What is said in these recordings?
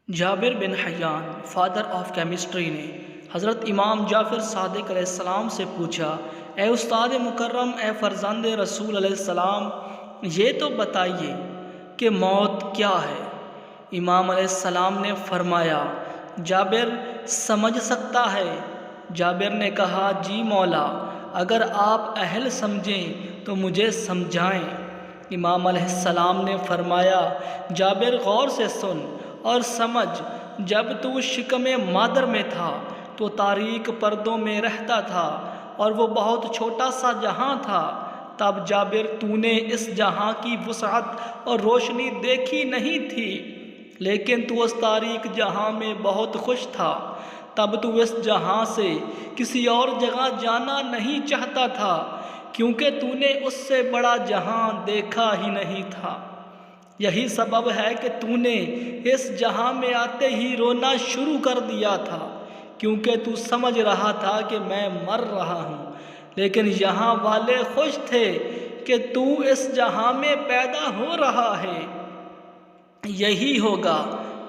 Jabir bin Hayyan father of chemistry ने हज़रत इमाम जाफ़र सादिक अलैहिस्सलाम से पूछा, ए उस्ताद मुकर्रम, ए फ़र्ज़ंद रसूल अलैहिस्सलाम, ये तो बताइए कि मौत क्या है। इमाम अलैहिस्सलाम ने फरमाया, जाबिर समझ सकता है। जाबिर ने कहा, जी मौला, अगर आप अहल समझें तो मुझे समझाएं। इमाम अलैहिस्सलाम ने फरमाया, जाबिर गौर से सुन और समझ, जब तू शिकमे मादर में था तो तारीक पर्दों में रहता था और वो बहुत छोटा सा जहां था। तब जाबिर तूने इस जहां की वुसअत और रोशनी देखी नहीं थी, लेकिन तू उस तारीक जहां में बहुत खुश था। तब तू इस जहां से किसी और जगह जाना नहीं चाहता था, क्योंकि तूने उससे बड़ा जहां देखा ही नहीं था। यही सबब है कि तूने इस जहां में आते ही रोना शुरू कर दिया था, क्योंकि तू समझ रहा था कि मैं मर रहा हूँ। लेकिन यहाँ वाले खुश थे कि तू इस जहां में पैदा हो रहा है। यही होगा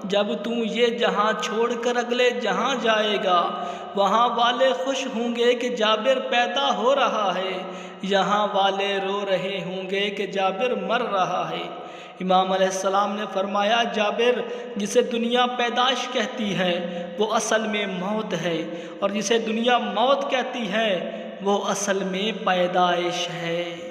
जब तू ये जहां छोड़कर अगले जहां जाएगा, वहाँ वाले खुश होंगे कि जाबिर पैदा हो रहा है, यहाँ वाले रो रहे होंगे कि जाबिर मर रहा है। इमाम अलैहिस्सलाम ने फरमाया, जाबिर, जिसे दुनिया पैदाइश कहती है वो असल में मौत है, और जिसे दुनिया मौत कहती है वो असल में पैदाइश है।